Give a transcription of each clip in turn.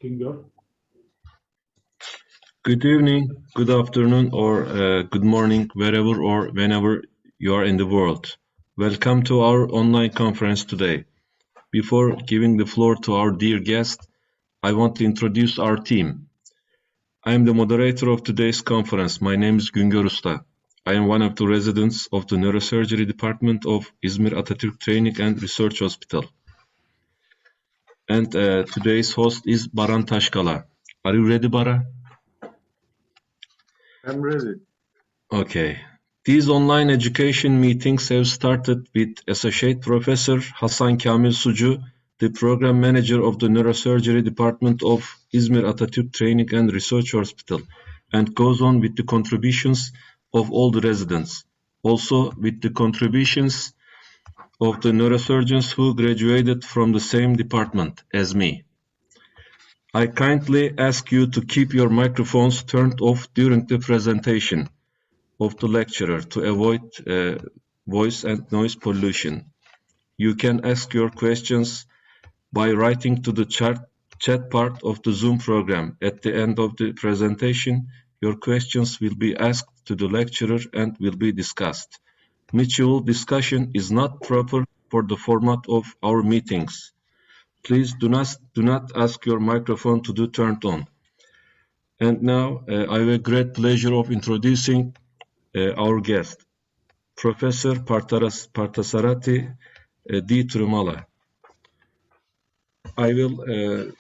Güngör. Good evening, good afternoon, or good morning, wherever or whenever you are in the world. Welcome to our online conference today. Before giving the floor to our dear guest, I want to introduce our team. I am the moderator of today's conference. My name is Güngör Usta. I am one of the residents of the Neurosurgery Department of İzmir Atatürk Training and Research Hospital. And today's host is Baran Taşkala. Are you ready, Bara? I'm ready. Okay. These online education meetings have started with Associate Professor Hasan Kamil Sucu, the Program Manager of the Neurosurgery Department of İzmir Atatürk Training and Research Hospital, and goes on with the contributions of all the residents. Also with the contributions of the neurosurgeons who graduated from the same department as me. I kindly ask you to keep your microphones turned off during the presentation of the lecturer to avoid voice and noise pollution. You can ask your questions by writing to the chat part of the Zoom program. At the end of the presentation, your questions will be asked to the lecturer and will be discussed. Mutual discussion is not proper for the format of our meetings. Please do not ask your microphone to be turned on. And now I have a great pleasure of introducing our guest, Professor Parthasarathy D. Thirumala. I will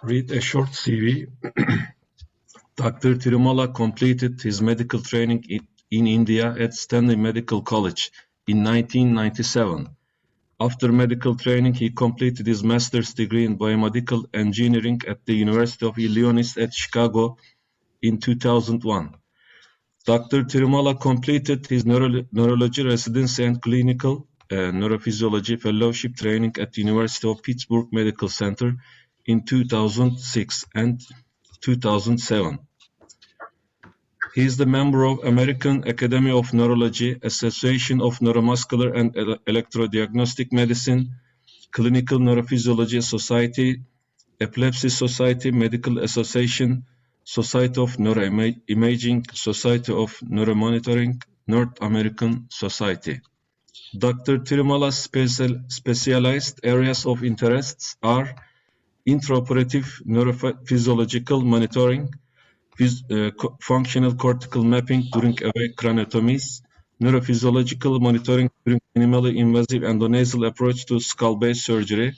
read a short CV. Dr. Thirumala completed his medical training in India at Stanley Medical College in 1997. After medical training, he completed his master's degree in biomedical engineering at the University of Illinois at Chicago in 2001. Dr. Thirumala completed his neurology residency and clinical neurophysiology fellowship training at the University of Pittsburgh Medical Center in 2006 and 2007. He is the member of American Academy of Neurology, Association of Neuromuscular and Electrodiagnostic Medicine, Clinical Neurophysiology Society, Epilepsy Society, Medical Association, Society of Neuroimaging, Society of Neuromonitoring, North American Society. Dr. Thirumala's specialized areas of interests are intraoperative neurophysiological monitoring, functional cortical mapping during awake craniotomies, neurophysiological monitoring during minimally invasive endonasal approach to skull-base surgery,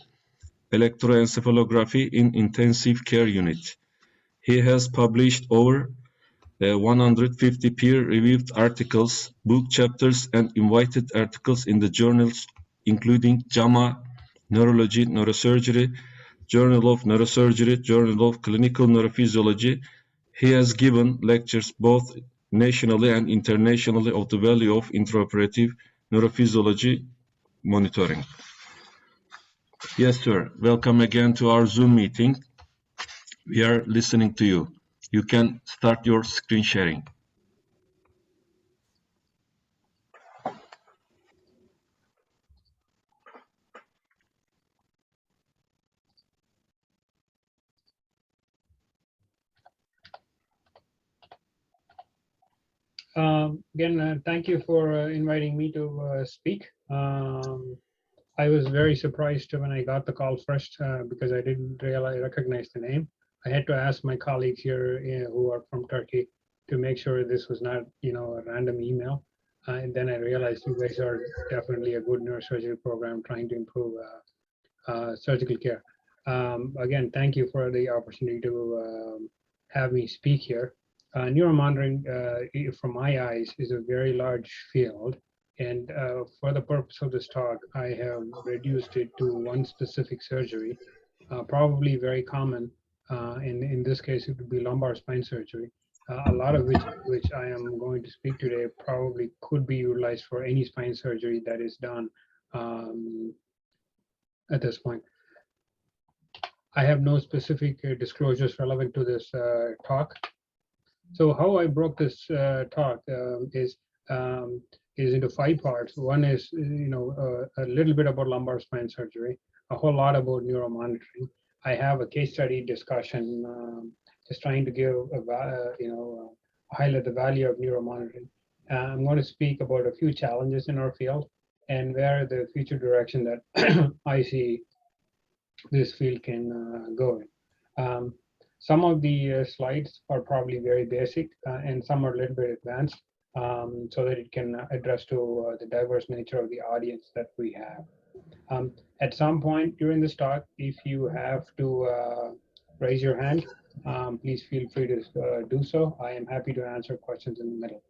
electroencephalography in intensive care unit. He has published over 150 peer-reviewed articles, book chapters, and invited articles in the journals including JAMA, Neurology, Neurosurgery, Journal of Neurosurgery, Journal of Clinical Neurophysiology. He has given lectures both nationally and internationally of the value of intraoperative neurophysiology monitoring. Yes, sir. Welcome again to our Zoom meeting. We are listening to you. You can start your screen sharing. Again, thank you for inviting me to speak. I was very surprised when I got the call first because I didn't recognize the name. I had to ask my colleagues here who are from Turkey to make sure this was not, a random email. And then I realized you guys are definitely a good neurosurgery program trying to improve surgical care. Again, thank you for the opportunity to have me speak here. Neuromonitoring, from my eyes, is a very large field. And for the purpose of this talk, I have reduced it to one specific surgery, probably very common. In this case, it would be lumbar spine surgery. A lot of which I am going to speak today probably could be utilized for any spine surgery that is done at this point. I have no specific disclosures relevant to this talk. So how I broke this talk is into 5 parts. One is, a little bit about lumbar spine surgery, a whole lot about neuromonitoring, I have a case study discussion, just trying to give highlight the value of neuromonitoring. I'm going to speak about a few challenges in our field and where the future direction that I see this field can go in. Some of the slides are probably very basic and some are a little bit advanced, so that it can address to the diverse nature of the audience that we have. At some point during this talk, if you have to raise your hand, please feel free to do so. I am happy to answer questions in the middle.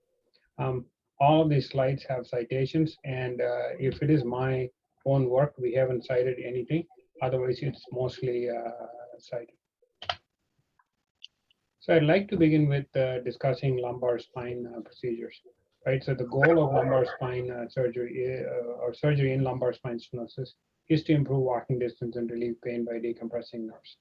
All of these slides have citations, and if it is my own work, we haven't cited anything. Otherwise, it's mostly cited. So I'd like to begin with discussing lumbar spine procedures. Right. So the goal of lumbar spine surgery or surgery in lumbar spine stenosis is to improve walking distance and relieve pain by decompressing nerves.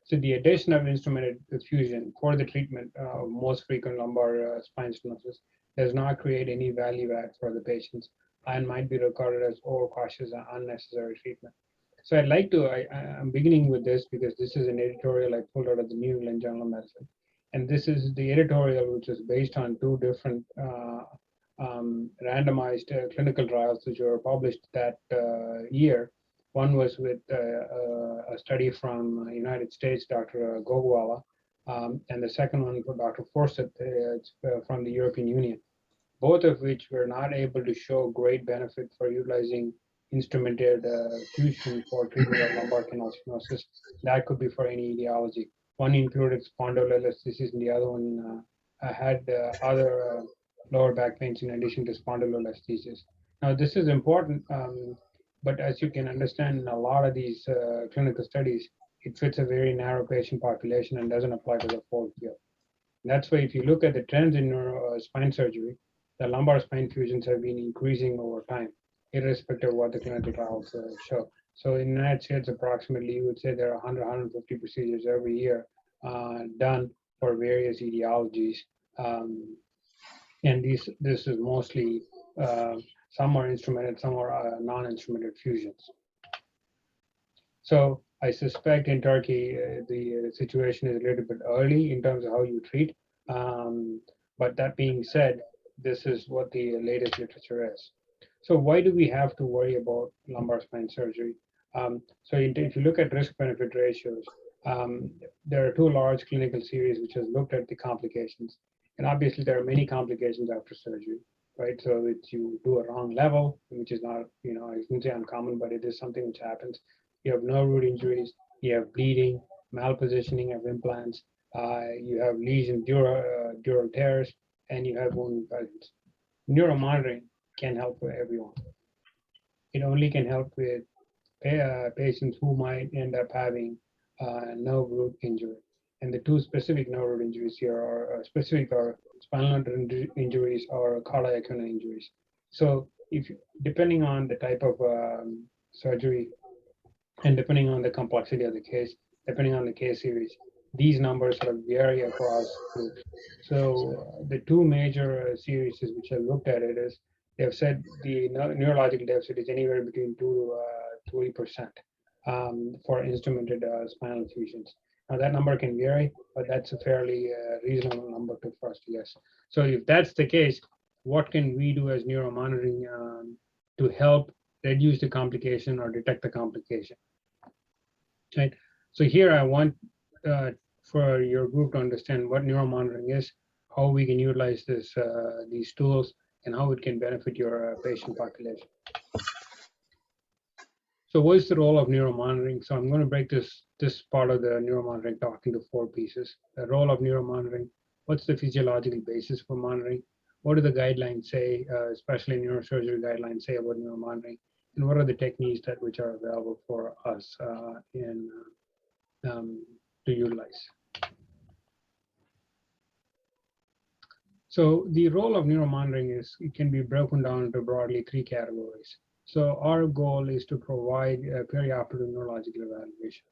So the addition of instrumented fusion for the treatment of most frequent lumbar spine stenosis does not create any value add for the patients and might be regarded as overcautious and unnecessary treatment. So I'd like to, I'm beginning with this because this is an editorial I pulled out of the New England Journal of Medicine. And this is the editorial, which is based on two different randomized clinical trials which were published that year. One was with a study from United States, Dr. Gogwala, and the second one for Dr. Forsyth from the European Union, both of which were not able to show great benefit for utilizing instrumented fusion for treatment of lumbar canal stenosis. That could be for any etiology. One included spondylolisthesis, and the other one had other lower back pains in addition to spondylolisthesis. Now, this is important, but as you can understand, in a lot of these clinical studies, it fits a very narrow patient population and doesn't apply to the full field. That's why if you look at the trends in spine surgery, the lumbar spine fusions have been increasing over time, irrespective of what the clinical trials show. So in the United States, approximately, you would say there are 100, 150 procedures every year done for various etiologies. And this is mostly, some are instrumented, some are non-instrumented fusions. So I suspect in Turkey, the situation is a little bit early in terms of how you treat. But that being said, this is what the latest literature is. So why do we have to worry about lumbar spine surgery? So if you look at risk-benefit ratios, there are two large clinical series which has looked at the complications. And obviously, there are many complications after surgery, right? So it's you do a wrong level, which is not, I wouldn't say uncommon, but it is something which happens. You have nerve root injuries, you have bleeding, malpositioning of implants, you have lesion dural tears, and you have wound infections. Neuromonitoring can help for everyone. It only can help with patients who might end up having nerve root injury. And the two specific nerve root injuries here are spinal injuries or cauda equina injuries. So depending on the type of surgery and depending on the complexity of the case, depending on the case series, these numbers sort of vary across groups. So the two major series which have looked at it is they have said the neurological deficit is anywhere between 2 to 3% for instrumented spinal fusions. Now that number can vary, but that's a fairly reasonable number for us to guess. So if that's the case, what can we do as neuromonitoring to help reduce the complication or detect the complication? Right. So here I want for your group to understand what neuromonitoring is, how we can utilize these tools, and how it can benefit your patient population. So what is the role of neuromonitoring? So I'm going to break this part of the neuromonitoring talk into 4 pieces. The role of neuromonitoring, what's the physiological basis for monitoring? What do the guidelines say, especially neurosurgery guidelines say about neuromonitoring? And what are the techniques which are available for us to utilize? So the role of neuromonitoring it can be broken down into broadly 3 categories. So our goal is to provide a perioperative neurological evaluation.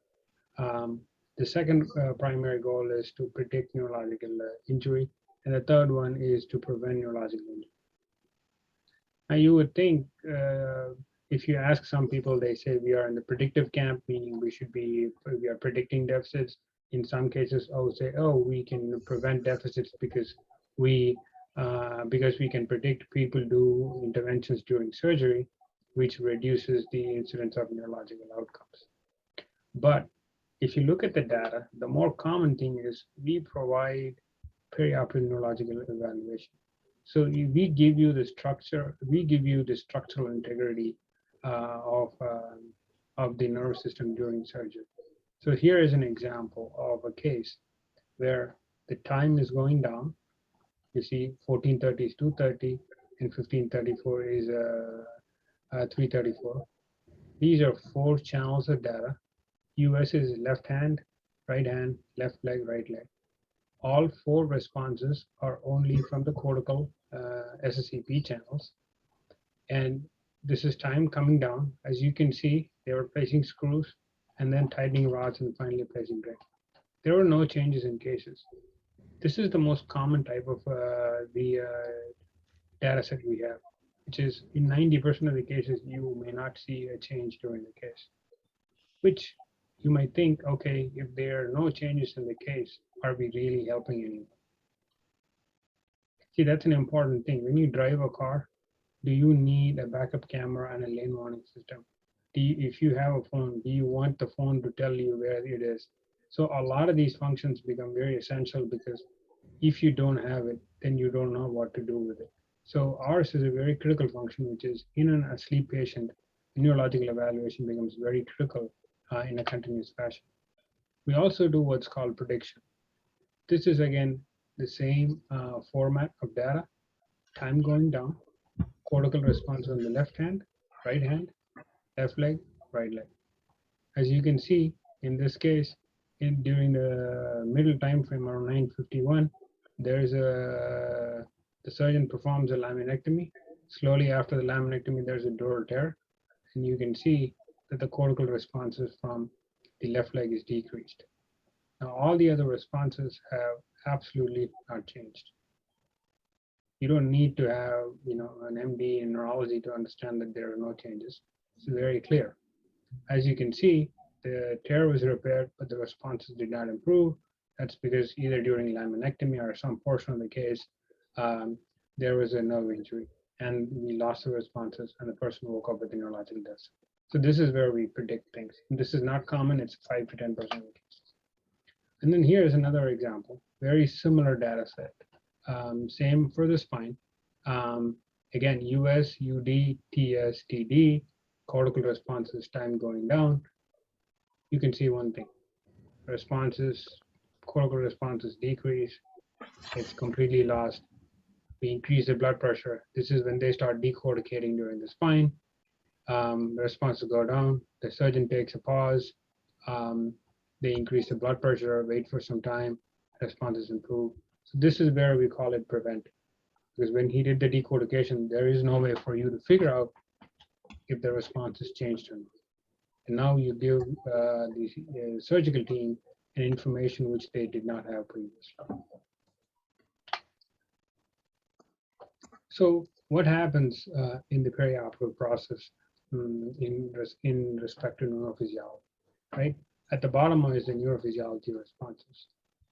The second primary goal is to predict neurological injury, and the third one is to prevent neurological injury. Now you would think if you ask some people, they say we are in the predictive camp, meaning we are predicting deficits. In some cases, say, oh, we can prevent deficits because we can predict people do interventions during surgery, which reduces the incidence of neurological outcomes. But if you look at the data, the more common thing is we provide perioperative neurological evaluation. So we give you the structure, we give you the structural integrity of the nervous system during surgery. So here is an example of a case where the time is going down. You see 1430 is 230 and 1534 is 334. These are 4 channels of data. US is left hand, right hand, left leg, right leg. All 4 responses are only from the cortical SSEP channels. And this is time coming down. As you can see, they were placing screws and then tightening rods and finally placing drain. There were no changes in cases. This is the most common type of data set we have, which is in 90% of the cases, you may not see a change during the case, which you might think, okay, if there are no changes in the case, are we really helping anyone? See, that's an important thing. When you drive a car, do you need a backup camera and a lane warning system? If you have a phone, do you want the phone to tell you where it is? So a lot of these functions become very essential because if you don't have it, then you don't know what to do with it. So ours is a very critical function, which is in an asleep patient, neurological evaluation becomes very critical in a continuous fashion. We also do what's called prediction. This is again the same format of data, time going down, cortical response on the left hand, right hand, left leg, right leg. As you can see, in this case, during the middle time frame around 9:51, there's the surgeon performs a laminectomy. Slowly after the laminectomy, there's a dural tear, and you can see that the cortical responses from the left leg is decreased. Now, all the other responses have absolutely not changed. You don't need to have, an MD in neurology to understand that there are no changes. It's very clear. As you can see, the tear was repaired, but the responses did not improve. That's because either during laminectomy or some portion of the case, there was a nerve injury, and we lost the responses, and the person woke up with a neurological deficit. So this is where we predict things. And this is not common. It's 5 to 10% of the cases. And then here's another example, very similar data set. Same for the spine. Again, US, UD, TS, TD, cortical responses, time going down. You can see one thing. Cortical responses decrease. It's completely lost. We increase the blood pressure. This is when they start decorticating during the spine. The responses go down. The surgeon takes a pause. They increase the blood pressure, wait for some time, responses improve. So this is where we call it prevent. Because when he did the decortication, there is no way for you to figure out if the response has changed or not. And now you give the surgical team an information which they did not have previously. So what happens in the perioperative process in respect to neurophysiology, right? At the bottom is the neurophysiology responses.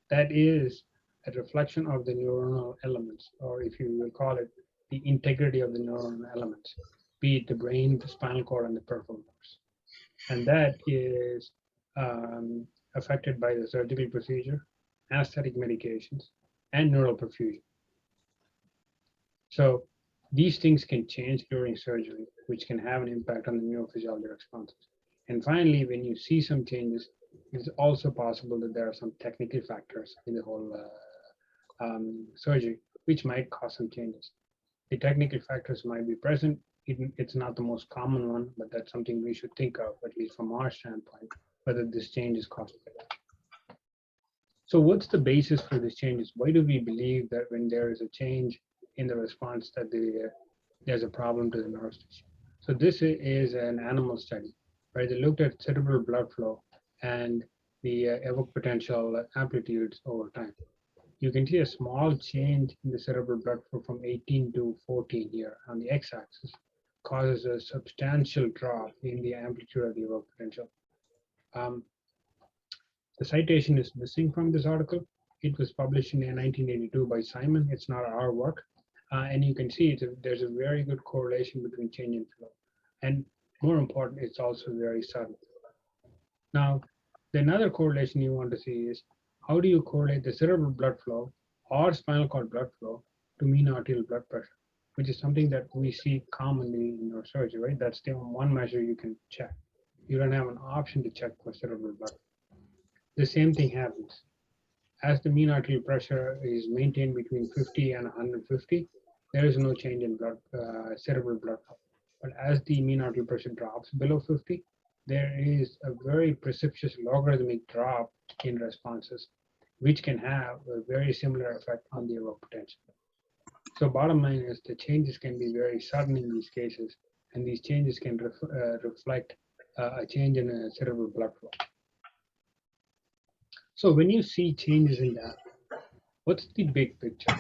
That is a reflection of the neuronal elements, or if you will call it, the integrity of the neuronal elements, be it the brain, the spinal cord, and the peripheral nerves. And that is affected by the surgical procedure, anesthetic medications, and neural perfusion. So these things can change during surgery, which can have an impact on the neurophysiology responses. And finally, when you see some changes, it's also possible that there are some technical factors in the whole surgery, which might cause some changes. The technical factors might be present. It's not the most common one, but that's something we should think of, at least from our standpoint, whether this change is caused by that. So what's the basis for these changes? Why do we believe that when there is a change in the response that there's a problem to the nerve tissue? So this is an animal study, right? They looked at cerebral blood flow and the evoked potential amplitudes over time. You can see a small change in the cerebral blood flow from 18 to 14 here on the x-axis causes a substantial drop in the amplitude of the evoked potential. The citation is missing from this article. It was published in 1982 by Simon. It's not our work. And you can see there's a very good correlation between change in flow. And more important, it's also very sudden. Now, another correlation you want to see is how do you correlate the cerebral blood flow or spinal cord blood flow to mean arterial blood pressure, which is something that we see commonly in neurosurgery, right? That's the one measure you can check. You don't have an option to check for cerebral blood flow. The same thing happens. As the mean arterial pressure is maintained between 50 and 150, there is no change in cerebral blood flow. But as the mean arterial pressure drops below 50, there is a very precipitous logarithmic drop in responses, which can have a very similar effect on the evoked potential. So bottom line is the changes can be very sudden in these cases, and these changes can reflect a change in cerebral blood flow. So when you see changes in that, what's the big picture?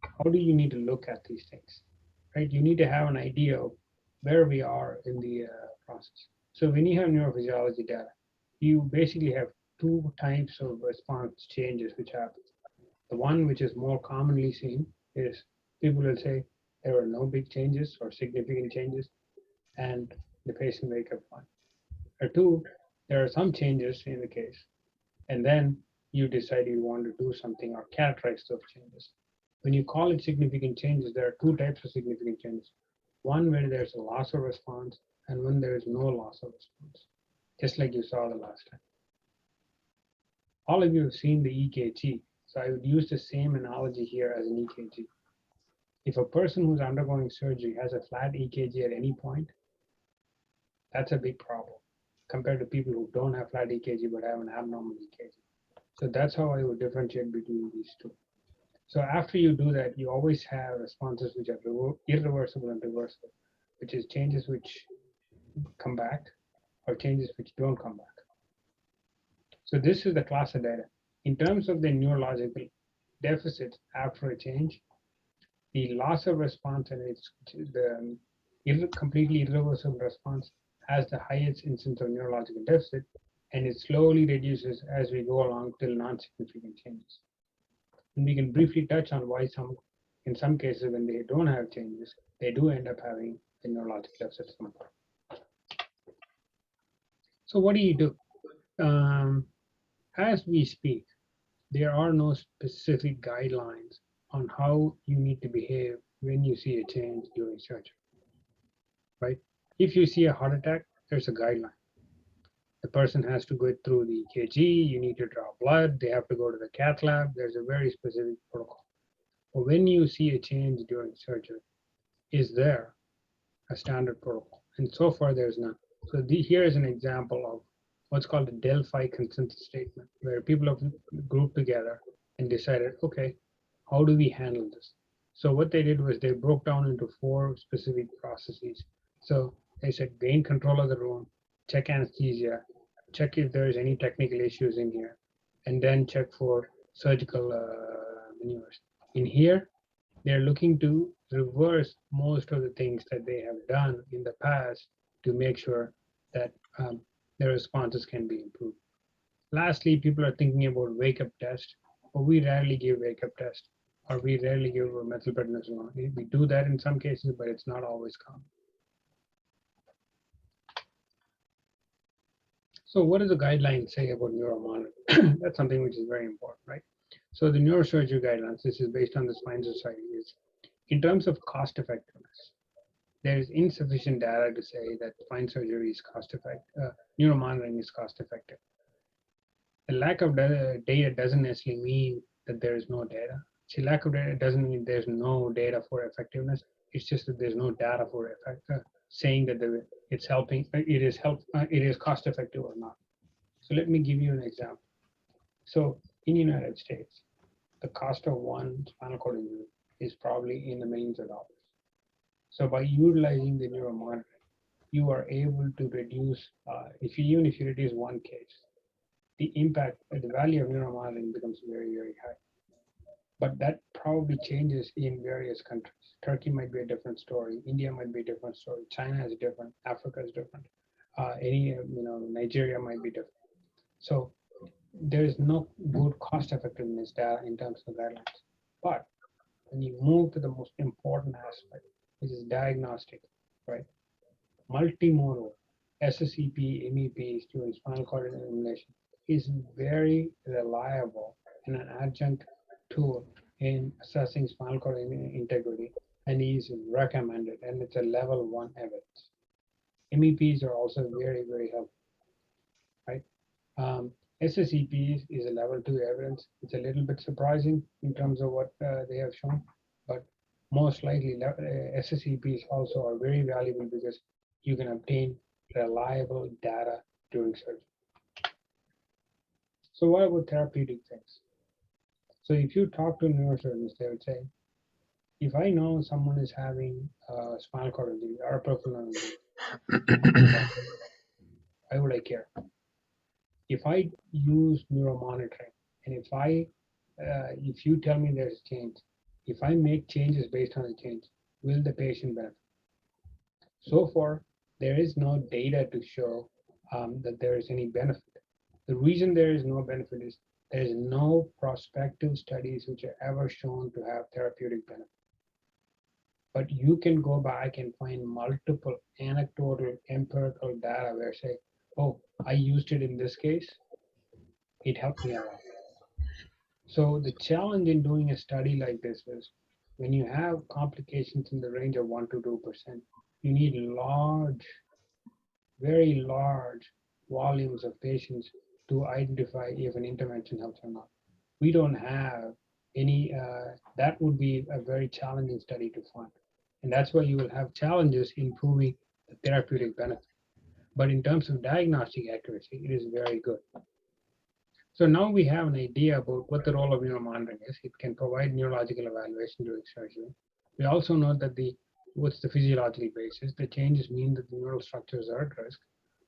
How do you need to look at these things, right? You need to have an idea of where we are in the process. So when you have neurophysiology data, you basically have two types of response changes which happen. The one which is more commonly seen is people will say there were no big changes or significant changes, and the patient wake up fine. Or two, there are some changes in the case, and then you decide you want to do something or characterize those changes. When you call it significant changes, there are two types of significant changes. One where there's a loss of response, and one there is no loss of response, just like you saw the last time. All of you have seen the EKG, so I would use the same analogy here as an EKG. If a person who's undergoing surgery has a flat EKG at any point, that's a big problem compared to people who don't have flat EKG but have an abnormal EKG. So that's how I would differentiate between these two. So after you do that, you always have responses which are irreversible and reversible, which is changes which come back or changes which don't come back. So this is the class of data. In terms of the neurological deficits after a change, the loss of response and the completely irreversible response has the highest incidence of neurological deficit, and it slowly reduces as we go along till non-significant changes. And we can briefly touch on why in some cases when they don't have changes, they do end up having a neurological deficit. So what do you do? As we speak, there are no specific guidelines on how you need to behave when you see a change during surgery, right? If you see a heart attack, there's a guideline. The person has to go through the EKG, you need to draw blood, they have to go to the cath lab, there's a very specific protocol. But when you see a change during surgery, is there a standard protocol? And so far there's none. So here is an example of what's called a Delphi consensus statement, where people have grouped together and decided, okay, how do we handle this? So what they did was they broke down into 4 specific processes. So they said gain control of the room, check anesthesia, check if there is any technical issues in here, and then check for surgical maneuvers. In here, they're looking to reverse most of the things that they have done in the past to make sure that their responses can be improved. Lastly, people are thinking about wake-up test, but we rarely give wake-up test, or we rarely give methylprednisolone. We do that in some cases, but it's not always common. So what does the guideline say about neuromonitoring? That's something which is very important, right? So the neurosurgery guidelines, this is based on the Spine Society, is in terms of cost effectiveness. There is insufficient data to say that spine surgery is cost effective, neuromonitoring is cost effective. The lack of data doesn't necessarily mean that there is no data. See, lack of data doesn't mean there's no data for effectiveness. It's just that there's no data for saying that it's helping, it is cost effective or not. So let me give you an example. So in the United States, the cost of one spinal cord injury is probably in the millions of dollars. So by utilizing the neuromonitoring, you are able to reduce, even if you reduce one case, the impact, the value of neuromonitoring becomes very, very high. But that probably changes in various countries. Turkey might be a different story. India might be a different story. China is different. Africa is different. Nigeria might be different. So there is no good cost effectiveness data in terms of guidelines. But when you move to the most important aspect, which is diagnostic, right? Multimodal SSEP, MEPs during spinal cord illumination is very reliable and an adjunct tool in assessing spinal cord integrity and is recommended, and it's a level 1 evidence. MEPs are also very, very helpful, right? SSEPs is a level 2 evidence. It's a little bit surprising in terms of what they have shown, but most likely SSEPs also are very valuable because you can obtain reliable data during surgery. So what about therapeutic things? So if you talk to neurosurgeons, they would say, if I know someone is having spinal cord injury or peripheral injury, why would I care? If I use neuromonitoring, and if you tell me there's change, if I make changes based on the change, will the patient benefit? So far, there is no data to show that there is any benefit. The reason there is no benefit is there is no prospective studies which are ever shown to have therapeutic benefit. But you can go back and find multiple anecdotal empirical data where say, oh, I used it in this case, it helped me a lot. So the challenge in doing a study like this is when you have complications in the range of 1 to 2%, you need large, very large volumes of patients to identify if an intervention helps or not. We don't have any, that would be a very challenging study to find. And that's why you will have challenges in proving the therapeutic benefit. But in terms of diagnostic accuracy, it is very good. So now we have an idea about what the role of neuromonitoring is. It can provide neurological evaluation during surgery. We also know that what's the physiological basis. The changes mean that the neural structures are at risk.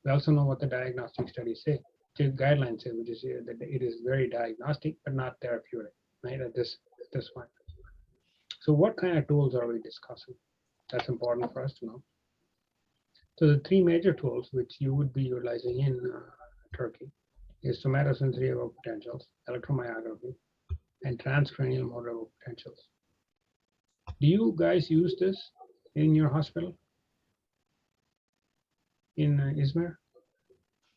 We also know what the diagnostic studies say, the guidelines say, which is that it is very diagnostic but not therapeutic, right? At this point. So what kind of tools are we discussing? That's important for us to know. So the three major tools which you would be utilizing in Turkey is somatosensory evoked potentials, electromyography, and transcranial motor evoked potentials. Do you guys use this in your hospital in İzmir?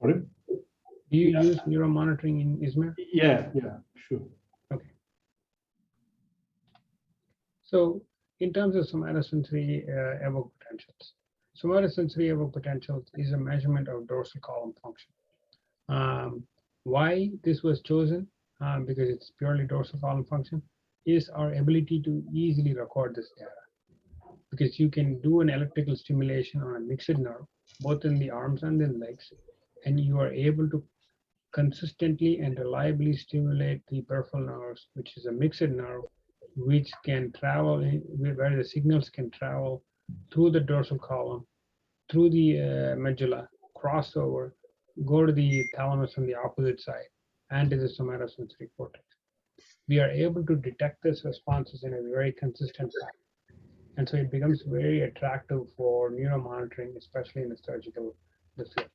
Sorry? Do you use neuromonitoring in İzmir? Yeah, sure. Okay. So in terms of somatosensory evoked potentials, somatosensory evoked potentials is a measurement of dorsal column function. Why this was chosen, because it's purely dorsal column function, is our ability to easily record this data. Because you can do an electrical stimulation on a mixed nerve, both in the arms and in legs, and you are able to consistently and reliably stimulate the peripheral nerves, which is a mixed nerve, which can travel, where the signals can travel through the dorsal column, through the medulla, cross over, go to the thalamus on the opposite side, and to the somatosensory cortex. We are able to detect these responses in a very consistent fashion. And so it becomes very attractive for neuromonitoring, especially in the surgical field.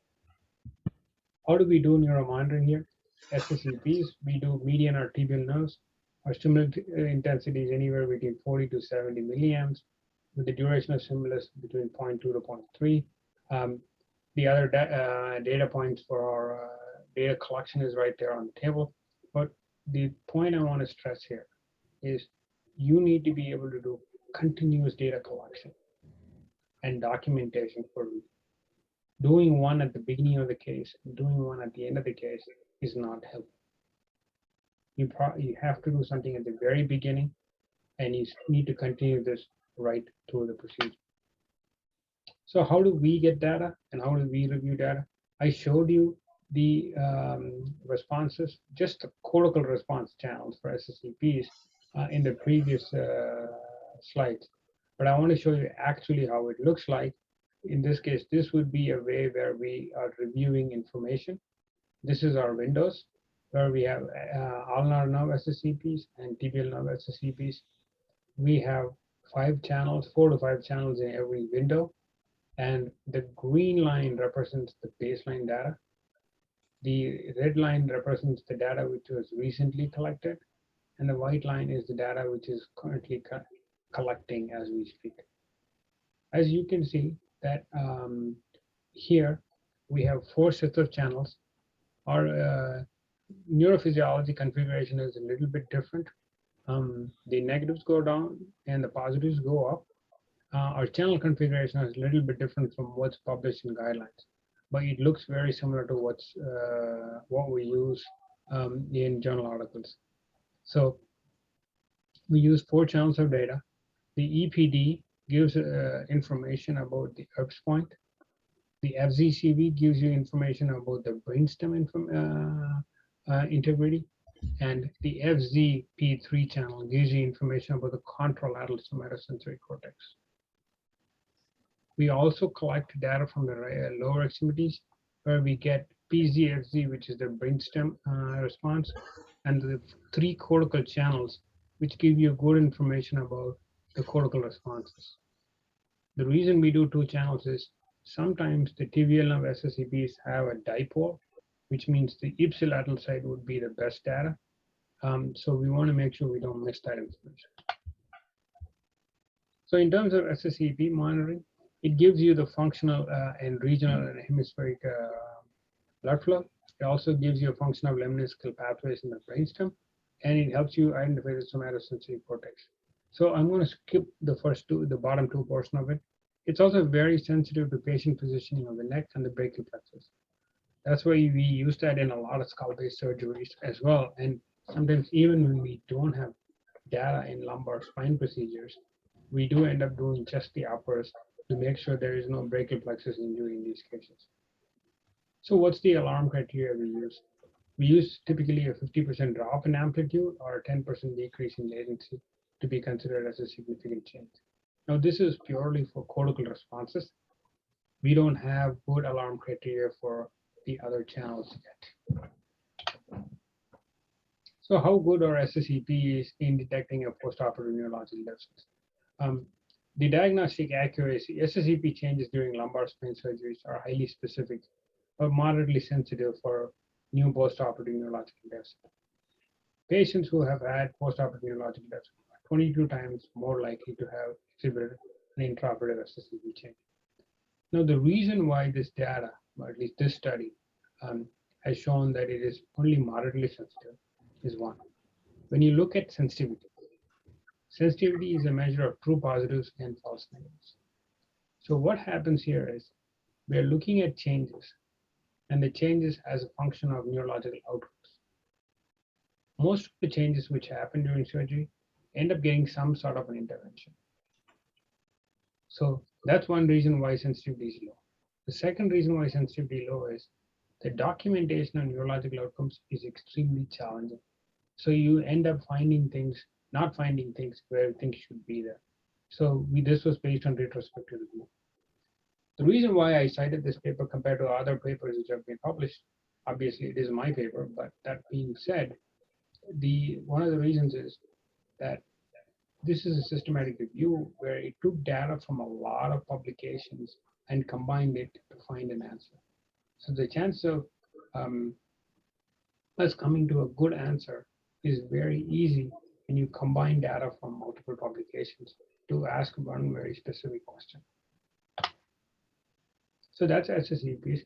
How do we do neuromonitoring here? SSEPs, we do median arterial nerves. Our stimulant intensity is anywhere between 40 to 70 milliamps, with the duration of stimulus between 0.2 to 0.3. The other data points for our data collection is right there on the table. But the point I want to stress here is you need to be able to do continuous data collection and documentation for you. Doing one at the beginning of the case, doing one at the end of the case is not helpful. You have to do something at the very beginning, and you need to continue this right through the procedure. So how do we get data and how do we review data? I showed you the responses, just the cortical response channels for SSEPs in the previous slides. But I want to show you actually how it looks like. In this case, this would be a way where we are reviewing information. This is our windows. where we have ulnar nerve SSCPs and tibial nerve SSCPs. We have 5 channels, 4 to 5 channels in every window, and the green line represents the baseline data. The red line represents the data which was recently collected, and the white line is the data which is currently collecting as we speak. As you can see that here we have 4 sets of channels. Our neurophysiology configuration is a little bit different. The negatives go down and the positives go up. Our channel configuration is a little bit different from what's published in guidelines, but it looks very similar to what we use in journal articles. So we use 4 channels of data. The EPD gives information about the ERPS point. The FZCV gives you information about the brainstem integrity, and the FZP3 channel gives you information about the contralateral somatosensory cortex. We also collect data from the lower extremities, where we get PZFZ, which is the brainstem response, and the 3 cortical channels, which give you good information about the cortical responses. The reason we do 2 channels is sometimes the tibial nerve SSCPs have a dipole, which means the ipsilateral side would be the best data. So we want to make sure we don't miss that information. So in terms of SSCP monitoring, it gives you the functional and regional and hemispheric blood flow. It also gives you a function of lemniscal pathways in the brainstem, and it helps you identify the somatosensory cortex. So I'm going to skip the bottom 2 portion of it. It's also very sensitive to patient positioning of the neck and the brachial plexus. That's why we use that in a lot of skull-based surgeries as well. And sometimes even when we don't have data in lumbar spine procedures, we do end up doing just the uppers to make sure there is no brachial plexus injury in these cases. So what's the alarm criteria we use? We use typically a 50% drop in amplitude or a 10% decrease in latency to be considered as a significant change. Now, this is purely for cortical responses. We don't have good alarm criteria for the other channels yet. So how good are SSCPs in detecting a postoperative neurological deficit? The diagnostic accuracy, SSCP changes during lumbar spine surgeries are highly specific or moderately sensitive for new postoperative neurological deficit. Patients who have had postoperative neurological deficit are 22 times more likely to have exhibited an intraoperative SSCP change. Now, the reason why this data, or at least this study, has shown that it is only moderately sensitive is one. When you look at sensitivity, sensitivity is a measure of true positives and false negatives. So what happens here is we are looking at changes, and the changes as a function of neurological outcomes. Most of the changes which happen during surgery end up getting some sort of an intervention. So that's one reason why sensitivity is low. The second reason why sensitivity is low is the documentation of neurological outcomes is extremely challenging. So you end up finding things, not finding things where things should be there. So this was based on retrospective review. The reason why I cited this paper compared to other papers which have been published, obviously it is my paper, but that being said, one of the reasons is that this is a systematic review where it took data from a lot of publications and combined it to find an answer. So the chance of us coming to a good answer is very easy when you combine data from multiple publications to ask one very specific question. So that's SSCPs.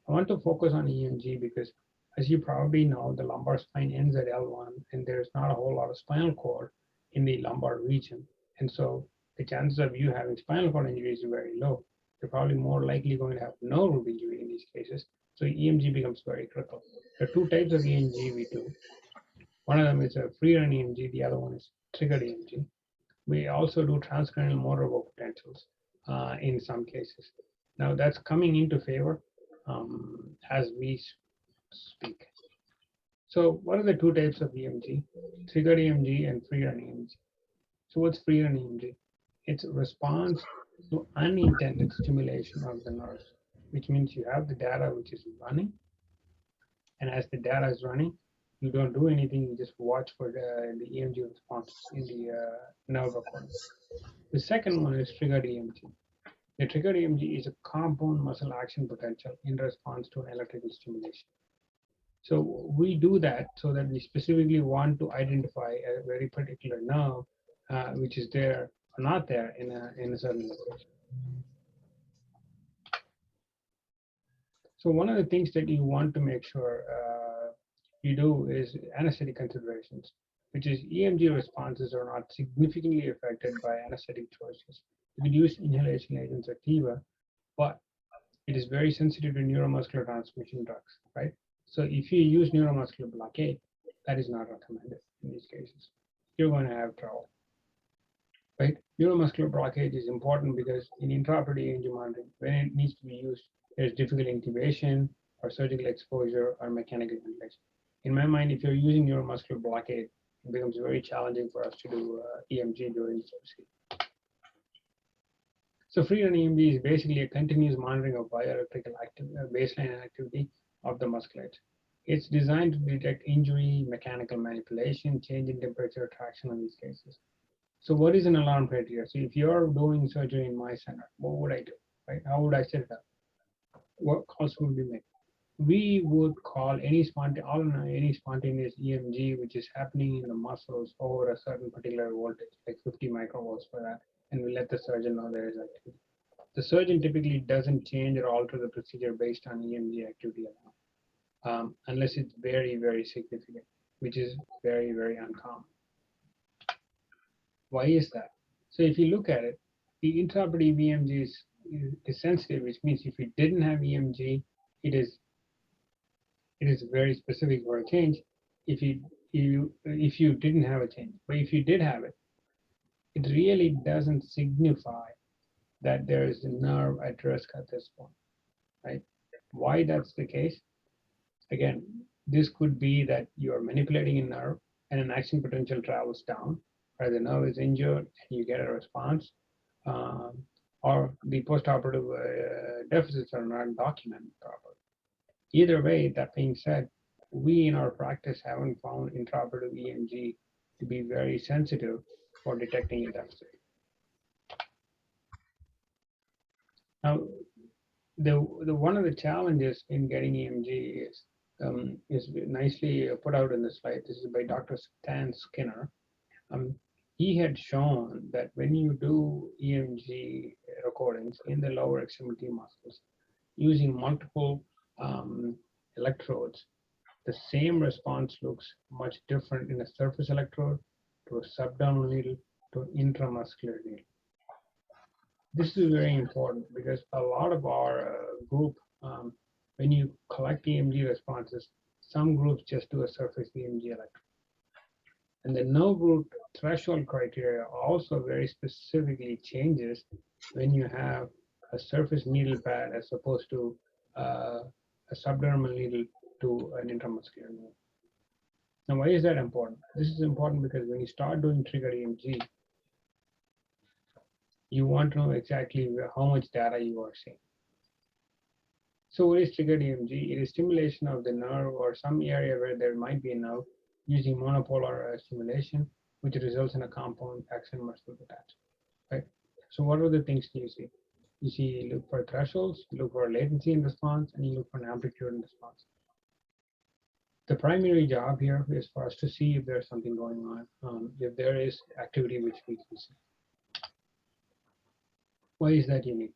I want to focus on EMG because, as you probably know, the lumbar spine ends at L1, and there's not a whole lot of spinal cord in the lumbar region. And so the chances of you having spinal cord injury is very low. You're probably more likely going to have no root injury in these cases. So EMG becomes very critical. There are 2 types of EMG we do. One of them is a free run EMG, the other one is triggered EMG. We also do transcranial motor evoked potentials in some cases. Now that's coming into favor as we speak. So what are the 2 types of EMG? Triggered EMG and free run EMG. So what's free run EMG? It's a response to unintended stimulation of the nerves, which means you have the data which is running, and as the data is running, You don't do anything, you just watch for the EMG responses in the nerve recording. The second one is triggered EMG. The triggered EMG is a compound muscle action potential in response to an electrical stimulation. So we do that so that we specifically want to identify a very particular nerve which is there or not there in a certain location. So one of the things that you want to make sure you do is anesthetic considerations, which is EMG responses are not significantly affected by anesthetic choices. You can use inhalation agents or TIVA, but it is very sensitive to neuromuscular transmission drugs, right? So if you use neuromuscular blockade, that is not recommended in these cases. You're going to have trouble, right? Neuromuscular blockade is important because in intraoperative EMG monitoring, when it needs to be used, there's difficult intubation or surgical exposure or mechanical ventilation. In my mind, if you're using neuromuscular blockade, it becomes very challenging for us to do EMG during this procedure. So free run EMG is basically a continuous monitoring of bioelectrical baseline activity of the musculature. It's designed to detect injury, mechanical manipulation, change in temperature, traction in these cases. So what is an alarm criteria? So if you're doing surgery in my center, what would I do? Right? How would I set it up? What calls would be made? We would call any spontaneous EMG which is happening in the muscles over a certain particular voltage, like 50 microvolts for that, and we let the surgeon know there is activity. The surgeon typically doesn't change or alter the procedure based on EMG activity alone, unless it's very, very significant, which is very, very uncommon. Why is that? So if you look at it, the intraoperative EMG is sensitive, which means if you didn't have EMG, it is very specific for a change. If you didn't have a change, but if you did have it, it really doesn't signify that there is a nerve at risk at this point, right? Why that's the case? Again, this could be that you are manipulating a nerve and an action potential travels down, or the nerve is injured and you get a response, or the postoperative deficits are not documented properly. Either way, that being said, we in our practice haven't found intraoperative EMG to be very sensitive for detecting a deficit. Now, the one of the challenges in getting EMG is nicely put out in the slide. This is by Dr. Stan Skinner. He had shown that when you do EMG recordings in the lower extremity muscles using multiple electrodes, the same response looks much different in a surface electrode to a subdermal needle to an intramuscular needle. This is very important because a lot of our group, when you collect EMG responses, some groups just do a surface EMG electrode. And the no group threshold criteria also very specifically changes when you have a surface needle pad as opposed to a subdermal needle to an intramuscular needle. Now, why is that important? This is important because when you start doing triggered EMG, you want to know exactly how much data you are seeing. So what is triggered EMG? It is stimulation of the nerve or some area where there might be a nerve using monopolar stimulation, which results in a compound action muscle attachment, right? So what are the things do you see? You see, look for thresholds, you look for latency in response, and you look for an amplitude in response. The primary job here is for us to see if there's something going on, if there is activity which we can see. Why is that unique?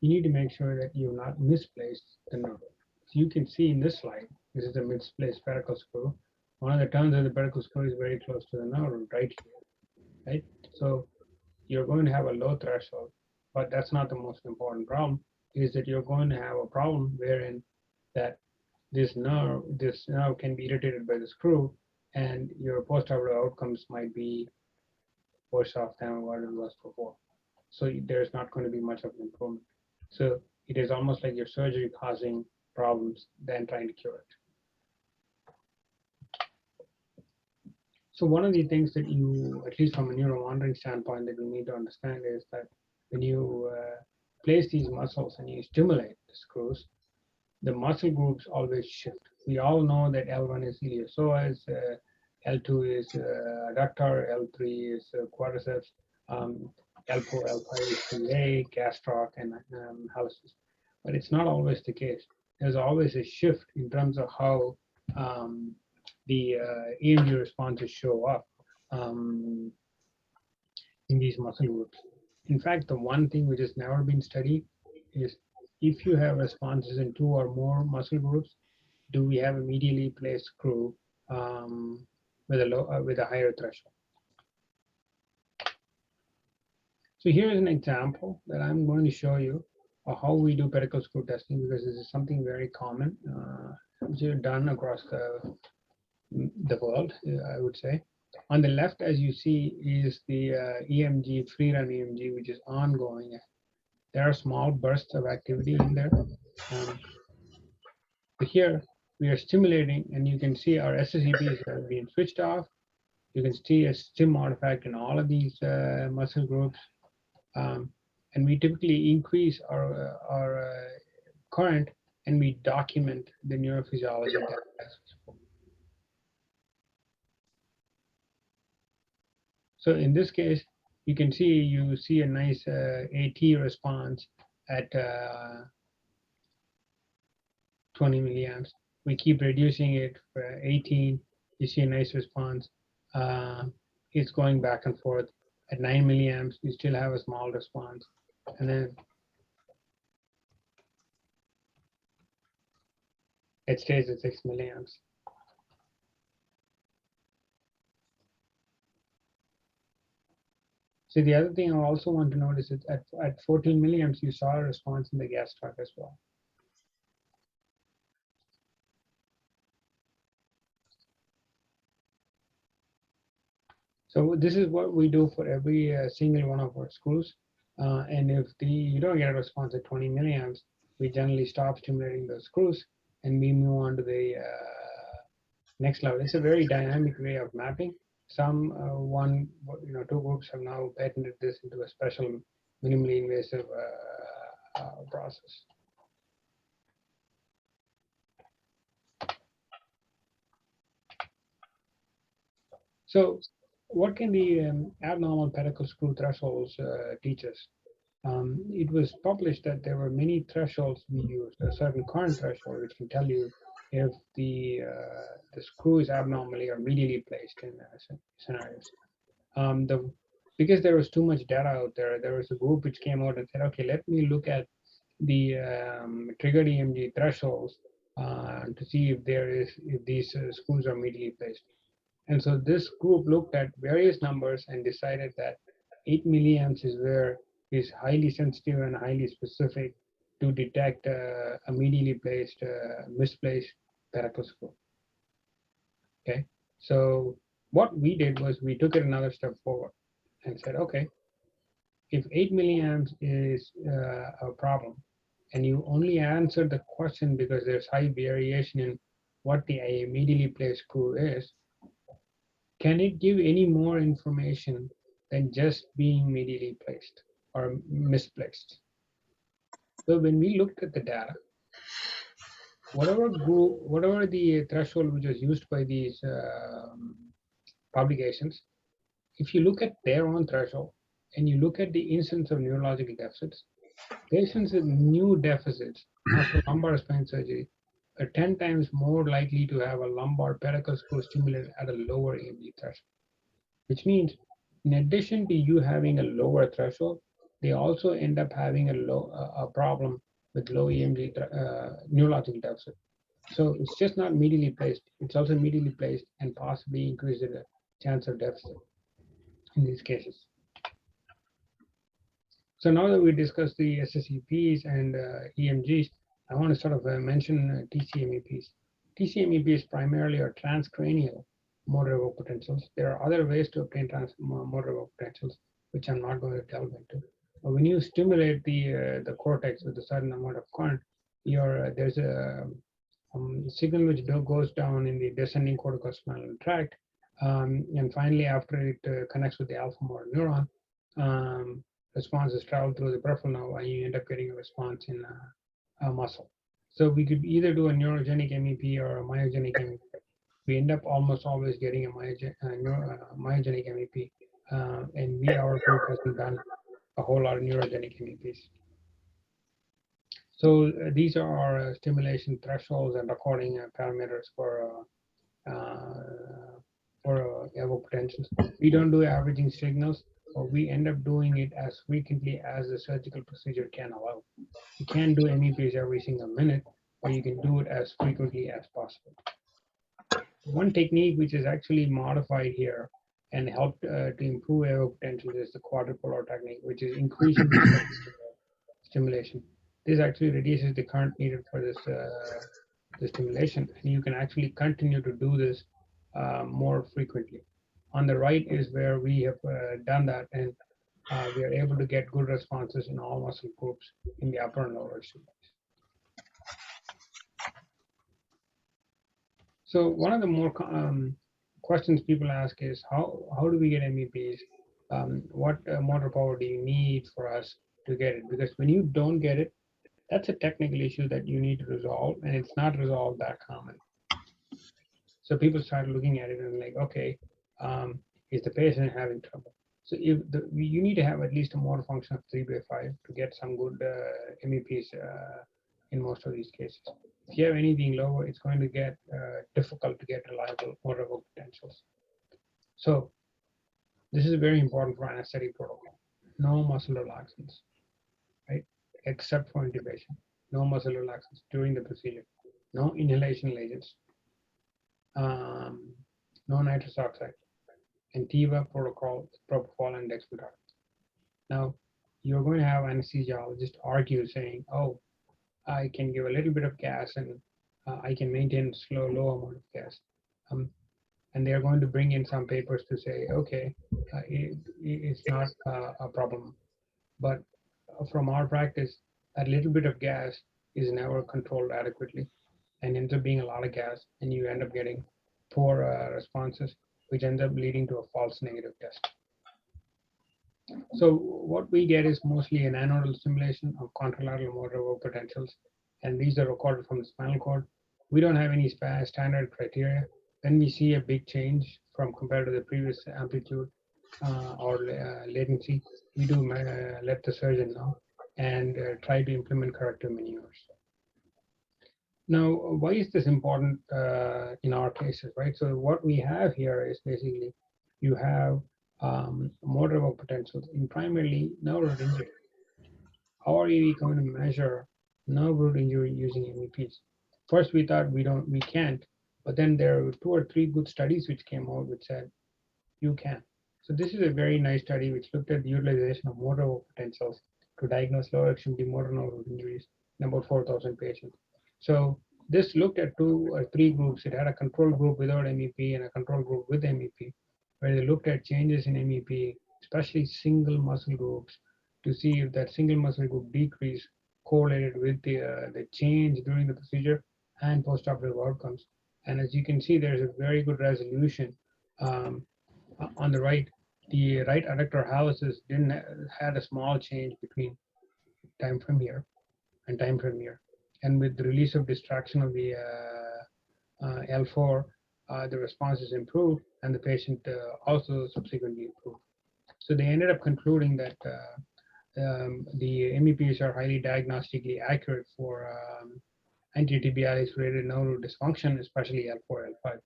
You need to make sure that you've not misplaced the nerve. So you can see in this slide, this is a misplaced pedicle screw. One of the turns of the pedicle screw is very close to the nerve, right here, right? So you're going to have a low threshold, but that's not the most important problem, is that you're going to have a problem wherein that this nerve can be irritated by the screw, and your postoperative outcomes might be worse off than what it was before. So there's not going to be much of an improvement. So it is almost like your surgery causing problems than trying to cure it. So one of the things that you, at least from a neuromonitoring standpoint, that you need to understand is that when you place these muscles and you stimulate the screws, the muscle groups always shift. we all know that L1 is iliopsoas, L2 is adductor, L3 is quadriceps, L4, L5 is PA, gastroc, and hallucis. But it's not always the case. There's always a shift in terms of how the EMG responses show up in these muscle groups. In fact, the one thing which has never been studied is if you have responses in 2 or more muscle groups, do we have a medially placed screw with a higher threshold? So here is an example that I'm going to show you of how we do pedicle screw testing, because this is something very common, which is done across the world, I would say. On the left, as you see, is the EMG, free run EMG, which is ongoing. There are small bursts of activity in there. But here we are stimulating, and you can see our SSEPs are being switched off. You can see a stim artifact in all of these muscle groups. And we typically increase our current, and we document the neurophysiology data. So in this case, you can see a nice AT response at 20 milliamps. We keep reducing it for 18. You see a nice response. It's going back and forth. At 9 milliamps, you still have a small response. And then it stays at 6 milliamps. So the other thing I also want to notice is at 14 milliamps, you saw a response in the gastroc as well. So this is what we do for every single one of our screws. And if you don't get a response at 20 milliamps, we generally stop stimulating those screws and we move on to the next level. It's a very dynamic way of mapping. Some 2 groups have now patented this into a special minimally invasive process. So what can the abnormal pedicle screw thresholds teach us? It was published that there were many thresholds we use, a certain current threshold, which can tell you if the screw is abnormally or medially placed in scenarios. Because there was too much data out there, there was a group which came out and said, okay, let me look at the triggered EMG thresholds to see if these screws are medially placed. And so this group looked at various numbers and decided that 8 milliamps is where is highly sensitive and highly specific to detect a medially placed, misplaced pedicle screw. Okay, so what we did was we took it another step forward and said, okay, if 8 milliamps is a problem, and you only answer the question because there's high variation in what the medially placed screw is, can it give any more information than just being medially placed or misplaced? So when we looked at the data, whatever the threshold which was used by these publications, if you look at their own threshold and you look at the incidence of neurological deficits, patients with new deficits after lumbar spine surgery are 10 times more likely to have a lumbar pedicle screw stimulated at a lower EMG threshold, which means in addition to you having a lower threshold, they also end up having a problem with low EMG neurological deficit. So it's just not medially placed, it's also medially placed and possibly increases the chance of deficit in these cases. So now that we discussed the SSEPs and EMGs, I want to sort of mention TCMEPs. TCMEPs primarily are transcranial motor evoked potentials. There are other ways to obtain motor evoked potentials, which I'm not going to delve into. But when you stimulate the cortex with a certain amount of current, there's a signal which goes down in the descending corticospinal tract, and finally, after it connects with the alpha motor neuron, responses travel through the peripheral nerve, and you end up getting a response in a muscle. So we could either do a neurogenic MEP or a myogenic MEP. We end up almost always getting a myogenic MEP. And our group hasn't done a whole lot of neurogenic MEPs. So these are our stimulation thresholds and recording parameters for evoked potentials. We don't do averaging signals, but we end up doing it as frequently as the surgical procedure can allow. You can't do MEPs every single minute, but you can do it as frequently as possible. One technique which is actually modified here and helped to improve evoked potentials is the quadripolar technique, which is increasing the stimulation. This actually reduces the current needed for this the stimulation, and you can actually continue to do this more frequently. On the right is where we have done that, and we are able to get good responses in all muscle groups in the upper and lower extremities. So one of the more questions people ask is how do we get MEPs? What motor power do you need for us to get it? Because when you don't get it, that's a technical issue that you need to resolve, and it's not resolved that common. So people start looking at it and like, okay, is the patient having trouble? So if you need to have at least a motor function of 3/5 to get some good MEPs in most of these cases. If you have anything lower, it's going to get difficult to get reliable motor potentials. So this is very important for anesthetic protocol. No muscle relaxants, right? Except for intubation. No muscle relaxants during the procedure. No inhalation agents. No nitrous oxide. And TIVA protocol, propofol and dexmedetomidine. Now, you're going to have anesthesiologists argue saying, oh, I can give a little bit of gas and I can maintain low amount of gas. And they're going to bring in some papers to say, okay, it's not a problem. But from our practice, that little bit of gas is never controlled adequately and ends up being a lot of gas, and you end up getting poor responses, which ends up leading to a false negative test. So what we get is mostly an anodal stimulation of contralateral motor potentials, and these are recorded from the spinal cord. We don't have any standard criteria. When we see a big change from compared to the previous amplitude or latency, we do let the surgeon know and try to implement corrective maneuvers. Now, why is this important in our cases, right? So what we have here is basically you have motor evoked potentials in primarily nerve root injury. How are we going to measure nerve root injury using MEPs? First, we thought we can't, but then there were 2 or 3 good studies which came out which said you can. So this is a very nice study which looked at the utilization of motor evoked potentials to diagnose lower extremity motor nerve root injuries in about 4,000 patients. So this looked at 2 or 3 groups. It had a control group without MEP and a control group with MEP, where they looked at changes in MEP, especially single muscle groups, to see if that single muscle group decrease correlated with the change during the procedure and postoperative outcomes. And as you can see, there's a very good resolution. On the right, the right adductor hallucis had a small change between time from here and time from here. And with the release of distraction of the L4, the response is improved, and the patient also subsequently improved. So they ended up concluding that the MEPs are highly diagnostically accurate for anterior tibialis related nerve root dysfunction, especially L4, L5.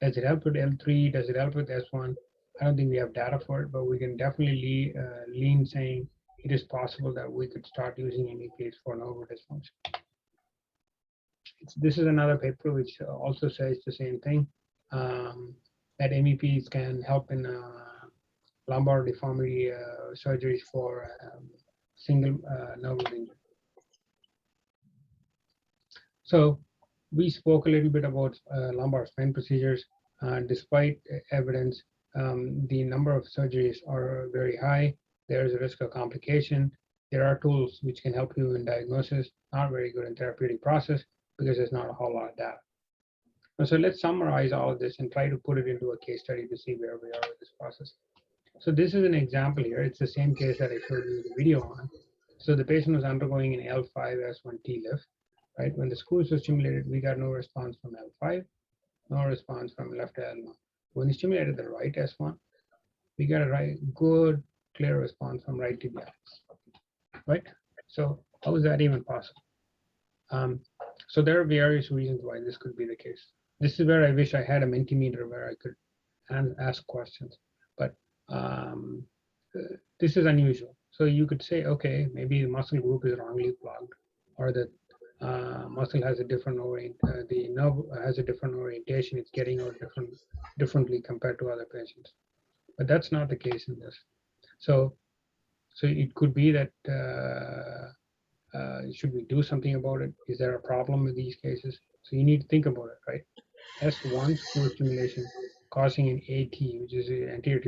Does it help with L3? Does it help with S1? I don't think we have data for it, but we can definitely lean saying it is possible that we could start using MEPs for nerve root dysfunction. This is another paper which also says the same thing, that MEPs can help in lumbar deformity surgeries for single nerve root injury. So we spoke a little bit about lumbar spine procedures. Despite evidence, the number of surgeries are very high. There is a risk of complication. There are tools which can help you in diagnosis, not very good in therapeutic process because there's not a whole lot of data. So let's summarize all of this and try to put it into a case study to see where we are with this process. So this is an example here. It's the same case that I showed you the video on. So the patient was undergoing an L5S1T lift, right? When the screws were stimulated, we got no response from L5, no response from left L1. When we stimulated the right S1, we got a good, clear response from right tibialis, right? So how is that even possible? So there are various reasons why this could be the case. This is where I wish I had a Mentimeter where I could ask questions, but this is unusual. So you could say, okay, maybe the muscle group is wrongly plugged, or the muscle has a different the nerve has a different orientation. It's getting out differently compared to other patients. But that's not the case in this. So it could be that should we do something about it? Is there a problem with these cases? So you need to think about it, right? S1 screw stimulation causing an AT, which is the anterior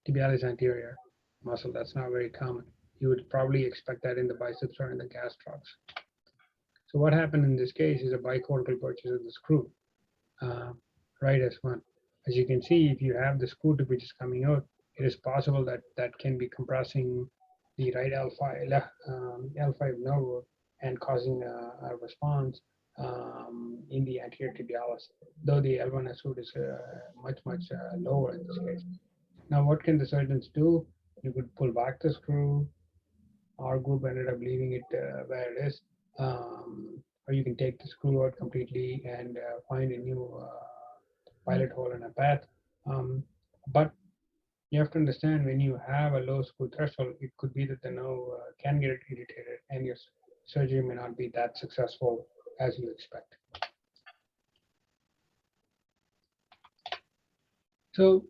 tibialis anterior muscle. That's not very common. You would probably expect that in the biceps or in the gastrocs. So what happened in this case is a bicortical purchase of the screw, right S1. As you can see, if you have the screw tip which is coming out, it is possible that that can be compressing the right L5 nerve root and causing a response in the anterior tibialis, though the L1S root is much lower in this case. Now, what can the surgeons do? You could pull back the screw. Our group ended up leaving it where it is, or you can take the screw out completely and find a new pilot hole and a path. But you have to understand, when you have a low screw threshold, it could be that the nerve can get irritated and your surgery may not be that successful as you expect. So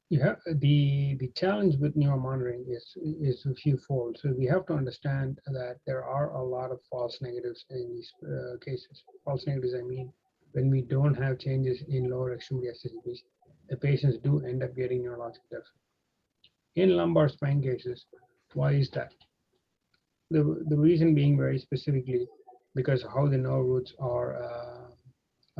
you have the challenge with neuromonitoring is a few-fold. So we have to understand that there are a lot of false negatives in these cases. False negatives, I mean, when we don't have changes in lower extremity SSBs, the patients do end up getting neurological deficit. In lumbar spine cases, why is that? The reason being very specifically because how the nerve roots are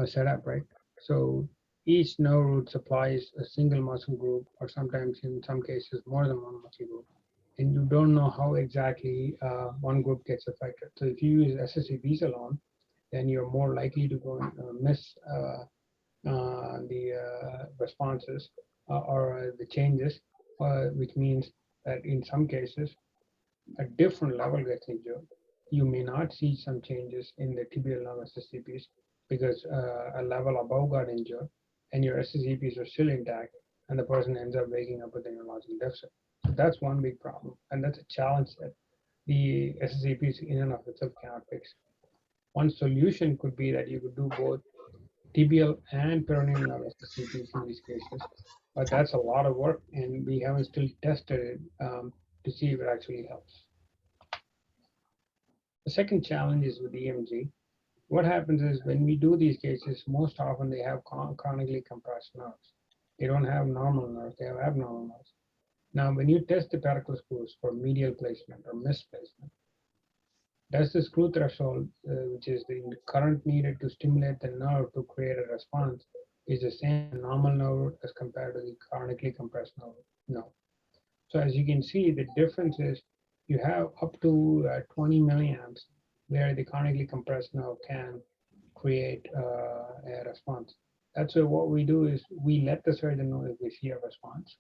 set up, right? So each nerve root supplies a single muscle group, or sometimes in some cases more than one muscle group, and you don't know how exactly one group gets affected. So if you use SSCBs alone, then you're more likely to go and miss the responses or the changes, which means that in some cases, a different level gets injured. You may not see some changes in the tibial nerve SSCPs because a level above got injured and your SSCPs are still intact, and the person ends up waking up with a neurological deficit. So that's one big problem, and that's a challenge that the SSCPs in and of itself cannot fix. One solution could be that you could do both tibial and peroneal nerve SSCPs in these cases, but that's a lot of work, and we haven't still tested it to see if it actually helps. The second challenge is with EMG. What happens is when we do these cases, most often they have chronically compressed nerves. They don't have normal nerves, they have abnormal nerves. Now, when you test the pedicle screws for medial placement or misplacement, does the screw threshold, which is the current needed to stimulate the nerve to create a response, is the same normal nerve as compared to the chronically compressed nerve? No. So as you can see, the difference is you have up to 20 milliamps where the chronically compressed nerve can create a response. That's why what we do is we let the surgeon know if we see a response,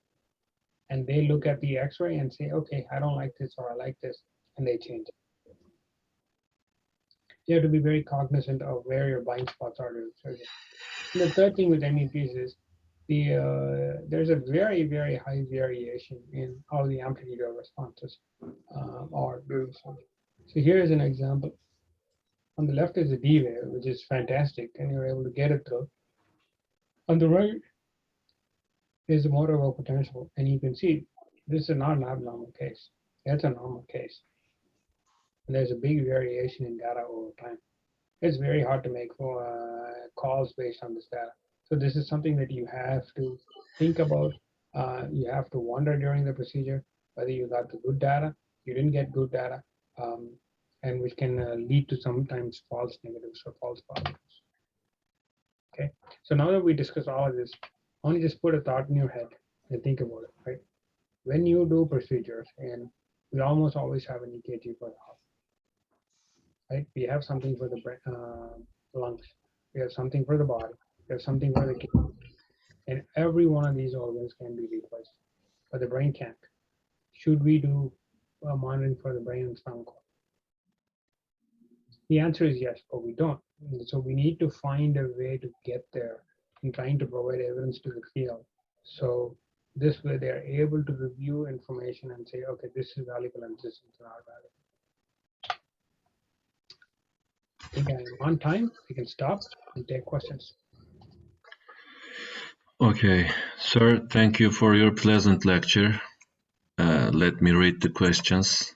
and they look at the X-ray and say, okay, I don't like this or I like this, and they change it. You have to be very cognizant of where your blind spots are to the surgeon. And the third thing with MEPs is there's a very, very high variation in how the amplitude of responses are during surgery. So here is an example. On the left is a D wave, which is fantastic, and you're able to get it through. On the right is the motor evoked potential, and you can see this is not an abnormal case. That's a normal case. And there's a big variation in data over time. It's very hard to make calls based on this data. So this is something that you have to think about. You have to wonder during the procedure whether you got the good data, you didn't get good data, and which can lead to sometimes false negatives or false positives. Okay, so now that we discussed all of this, I want to just put a thought in your head and think about it, right? When you do procedures, and we almost always have an EKG for the heart. right? We have something for the lungs. We have something for the body. We have something for the kidney. And every one of these organs can be replaced, but the brain can't. Should we do monitoring for the brain and spinal cord? The answer is yes, but we don't. And so we need to find a way to get there in trying to provide evidence to the field. So this way they're able to review information and say, okay, this is valuable and this is not valuable. I think I'm on time. We can stop and take questions. Okay, sir, thank you for your pleasant lecture. Let me read the questions.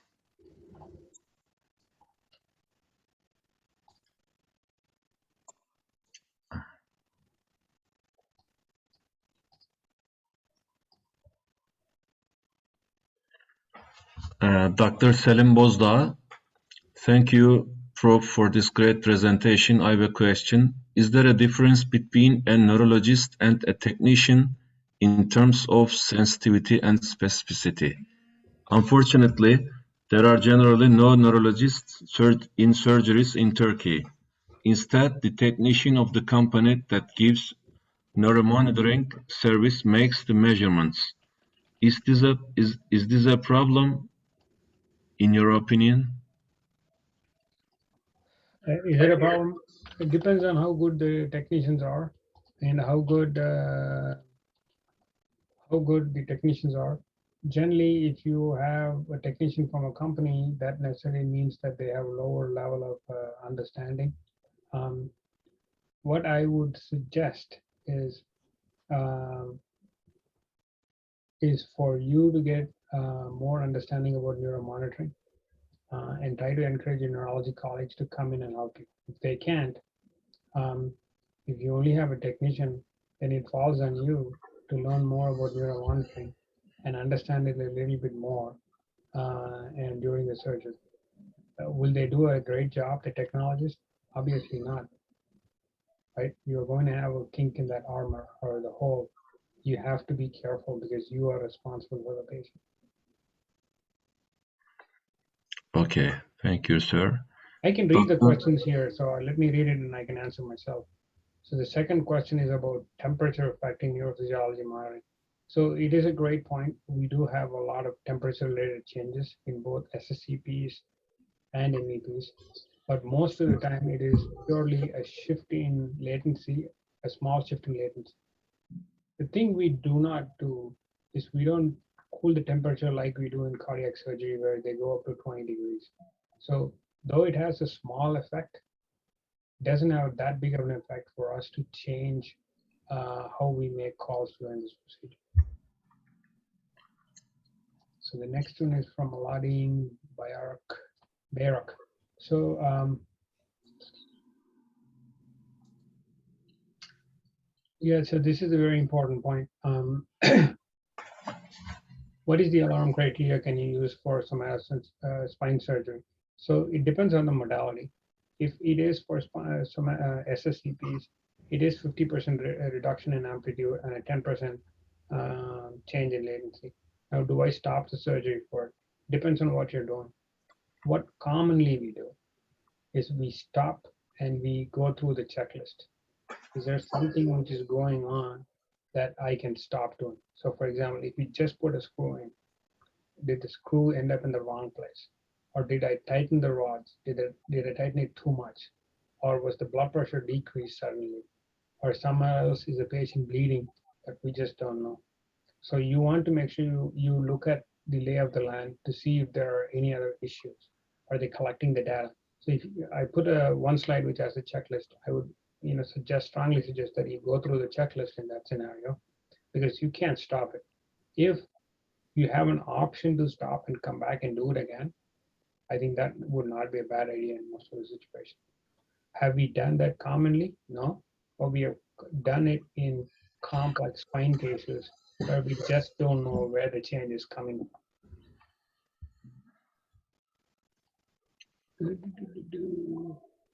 Dr. Selim Bozdağ, thank you, Prof, for this great presentation. I have a question. Is there a difference between a neurologist and a technician in terms of sensitivity and specificity? Unfortunately, there are generally no neurologists in surgeries in Turkey. Instead, the technician of the company that gives neuromonitoring service makes the measurements. Is this a problem, in your opinion? Is it a problem? It depends on how good the technicians are and how good the technicians are. Generally, if you have a technician from a company, that necessarily means that they have a lower level of understanding. What I would suggest is for you to get more understanding about neuromonitoring and try to encourage your neurology colleagues to come in and help you. If they can't, if you only have a technician, then it falls on you to learn more about neuromonitoring and understand it a little bit more and during the surgery. Will they do a great job, the technologists? Obviously not, right? You're going to have a kink in that armor or the hole. You have to be careful because you are responsible for the patient. Okay, thank you, sir. I can read the questions here, so let me read it and I can answer myself. So the second question is about temperature affecting neurophysiology monitoring. So it is a great point. We do have a lot of temperature-related changes in both SSCPs and MEPs, but most of the time it is purely a shift in latency, a small shift in latency. The thing we do not do is we don't cool the temperature like we do in cardiac surgery where they go up to 20 degrees. So though it has a small effect, doesn't have that big of an effect for us to change how we make calls during this procedure. So the next one is from Aladin Bayrak. So yeah, so this is a very important point. What is the alarm criteria can you use for somatosensory spine surgery? So it depends on the modality. If it is for some SSCPs, it is 50% reduction in amplitude and a 10% change in latency. Now, do I stop the surgery for it? Depends on what you're doing. What commonly we do is we stop and we go through the checklist. Is there something which is going on that I can stop doing? So for example, if you just put a screw in, did the screw end up in the wrong place? Or did I tighten the rods? Did I tighten it too much? Or was the blood pressure decreased suddenly? Or somewhere else is the patient bleeding that we just don't know? So you want to make sure you look at the lay of the land to see if there are any other issues. Are they collecting the data? So if I put one slide which has a checklist, I would strongly suggest that you go through the checklist in that scenario because you can't stop it. If you have an option to stop and come back and do it again, I think that would not be a bad idea in most of the situations. Have we done that commonly? No, but we have done it in complex spine cases where we just don't know where the change is coming from.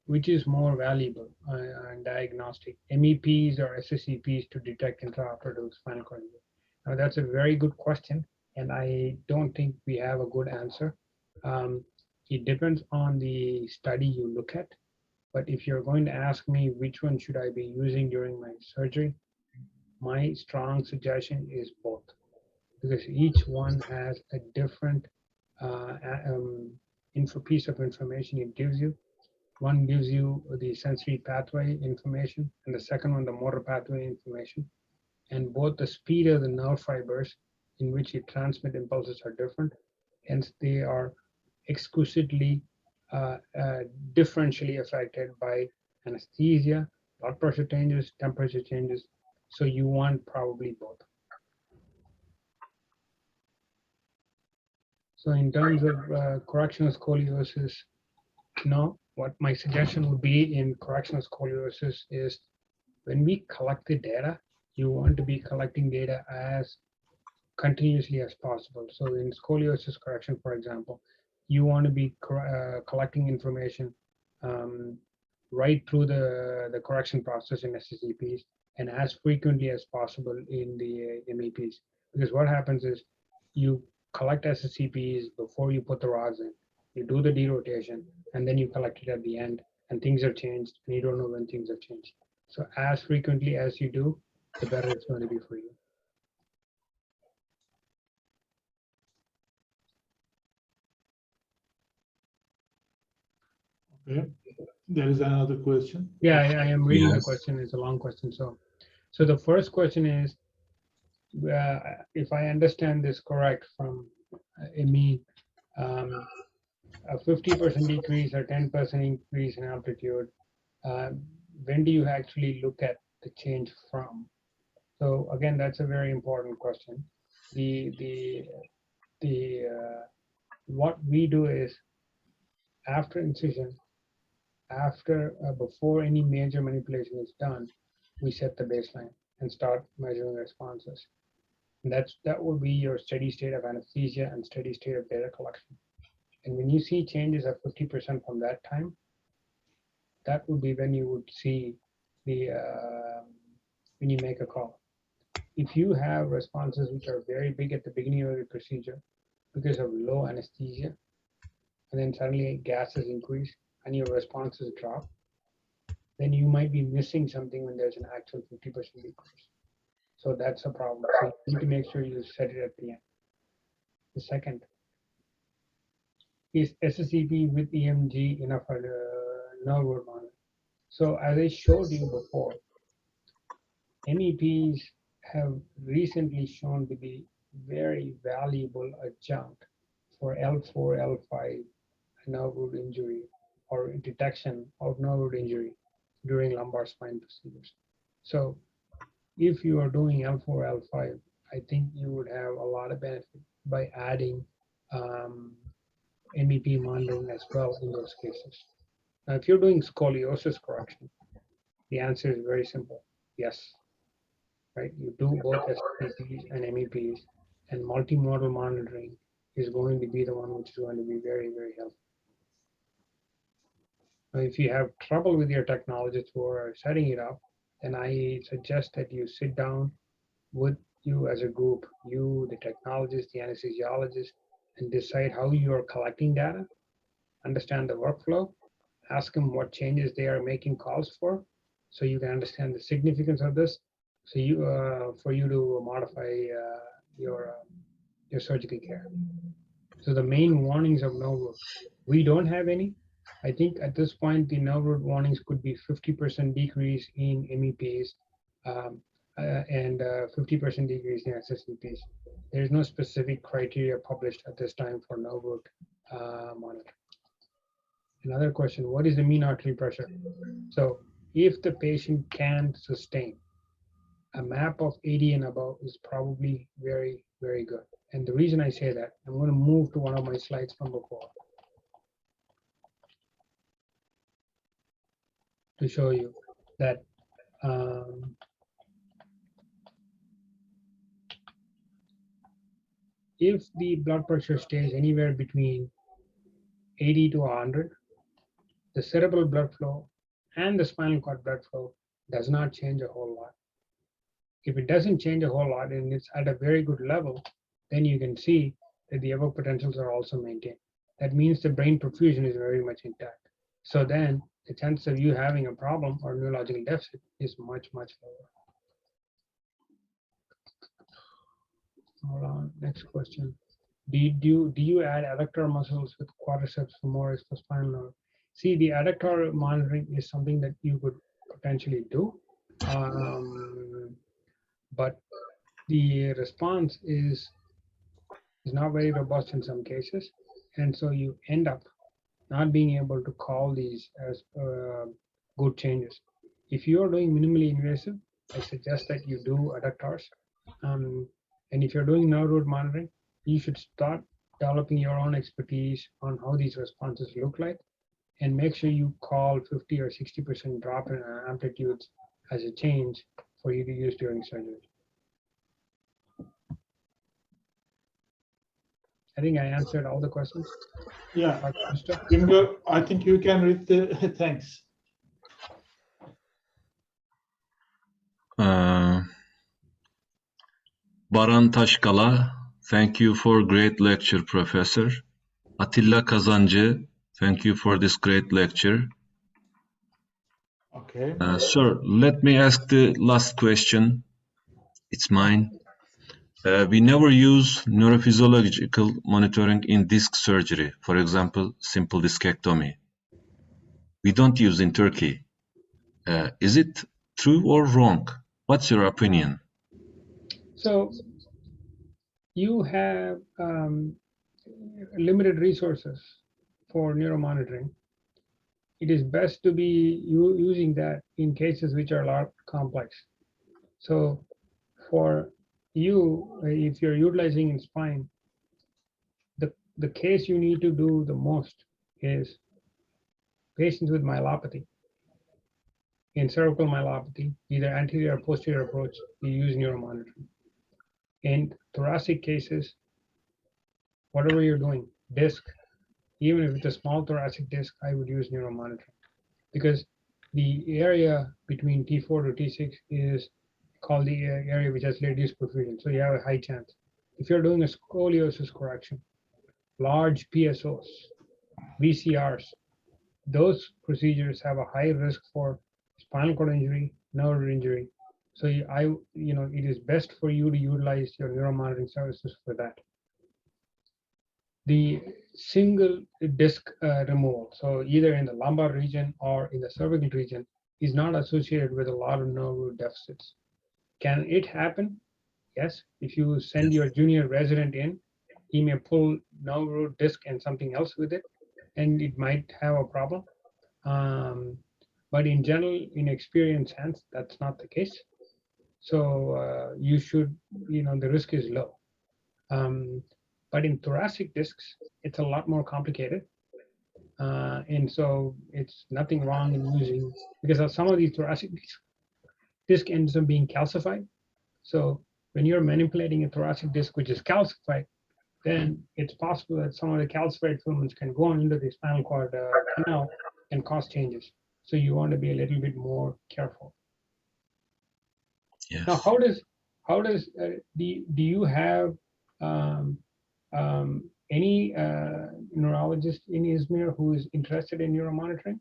Which is more valuable and diagnostic, MEPs or SSCPs to detect intraoperative spinal cord injury? Now that's a very good question, and I don't think we have a good answer. It depends on the study you look at. But if you're going to ask me which one should I be using during my surgery, my strong suggestion is both, because each one has a different piece of information it gives you. One gives you the sensory pathway information, and the second one the motor pathway information. And both the speed of the nerve fibers in which you transmit impulses are different. Hence, they are exquisitely differentially affected by anesthesia, blood pressure changes, temperature changes. So you want probably both. So in terms of correctional scoliosis, no, what my suggestion would be in correctional scoliosis is when we collect the data, you want to be collecting data as continuously as possible. So in scoliosis correction, for example, you want to be collecting information right through the correction process in SSCPs and as frequently as possible in the MEPs. Because what happens is you collect SSCPs before you put the rods in, you do the derotation, and then you collect it at the end, and things are changed, and you don't know when things have changed. So as frequently as you do, the better it's going to be for you. Okay. There is another question. Yeah, I am reading the Yes. question. It's a long question. So the first question is, if I understand this correct from me, a 50% decrease or 10% increase in amplitude, when do you actually look at the change from? So again, that's a very important question. What we do is after incision, before any major manipulation is done, we set the baseline and start measuring responses. And that will be your steady state of anesthesia and steady state of data collection. And when you see changes of 50% from that time, that would be when you would see the when you make a call. If you have responses which are very big at the beginning of the procedure because of low anesthesia, and then suddenly gases increase and your responses drop, then you might be missing something when there's an actual 50% decrease. So that's a problem. So you need to make sure you set it at the end. The second is SSCP with EMG enough for the nerve root monitor. So as I showed you before, MEPs have recently shown to be very valuable adjunct for L4, L5 nerve root injury or detection of nerve root injury during lumbar spine procedures. So if you are doing L4, L5, I think you would have a lot of benefit by adding MEP monitoring as well in those cases. Now, if you're doing scoliosis correction, the answer is very simple. Yes, right? You do both SSCPs and MEPs, and multimodal monitoring is going to be the one which is going to be very, very helpful. Now, if you have trouble with your technologists who are setting it up, then I suggest that you sit down with you as a group, you, the technologist, the anesthesiologist, and decide how you are collecting data, understand the workflow, ask them what changes they are making calls for, so you can understand the significance of this, so you for you to modify your surgical care. So the main warnings of nerve root, we don't have any. I think at this point the nerve root warnings could be 50% decrease in MEPs and 50% decrease in SSCPs. There is no specific criteria published at this time for nerve root monitoring. Another question, what is the mean artery pressure? So if the patient can sustain, a map of 80 and above is probably very, very good. And the reason I say that, I'm going to move to one of my slides from before to show you that if the blood pressure stays anywhere between 80 to 100, the cerebral blood flow and the spinal cord blood flow does not change a whole lot. If it doesn't change a whole lot and it's at a very good level, then you can see that the evoked potentials are also maintained. that means the brain perfusion is very much intact. So then the chance of you having a problem or neurological deficit is much, much lower. Hold on, next question. Do you add adductor muscles with quadriceps femoris for spinal nerve? See, the adductor monitoring is something that you could potentially do, but the response is not very robust in some cases, and so you end up not being able to call these as good changes. If you are doing minimally invasive, I suggest that you do adductors. And if you're doing nerve root monitoring, you should start developing your own expertise on how these responses look like, and make sure you call 50 or 60% drop in amplitudes as a change for you to use during surgery. I think I answered all the questions. Yeah. Mr. Bingo, I think you can read the thanks. Baran Taşkala, thank you for great lecture, Professor. Atilla Kazancı, thank you for this great lecture. Okay. Sir, let me ask the last question. It's mine. We never use neurophysiological monitoring in disc surgery, for example, simple discectomy. We don't use in Turkey. Is it true or wrong? What's your opinion? So you have limited resources for neuromonitoring. It is best to be using that in cases which are a lot complex. So for you, if you're utilizing in spine, the case you need to do the most is patients with myelopathy. In cervical myelopathy, either anterior or posterior approach, you use neuromonitoring. In thoracic cases, whatever you're doing, disc, even if it's a small thoracic disc, I would use neuromonitoring, because the area between T4 to T6 is called the area which has reduced perfusion. So you have a high chance. If you're doing a scoliosis correction, large PSOs, VCRs, those procedures have a high risk for spinal cord injury, nerve injury. So it is best for you to utilize your neuromonitoring services for that. The single disc removal, so either in the lumbar region or in the cervical region, is not associated with a lot of nerve root deficits. Can it happen? Yes. If you send your junior resident in, he may pull nerve root disc and something else with it, and it might have a problem. But in general, in experience hands, that's not the case. So you should, the risk is low. But in thoracic discs, it's a lot more complicated. And so it's nothing wrong in using, because of some of these thoracic disc ends up being calcified. So when you're manipulating a thoracic disc which is calcified, then it's possible that some of the calcified filaments can go on into the spinal cord canal and cause changes. So you want to be a little bit more careful. Yes. Now, how does do you have any neurologist in İzmir who is interested in neuromonitoring?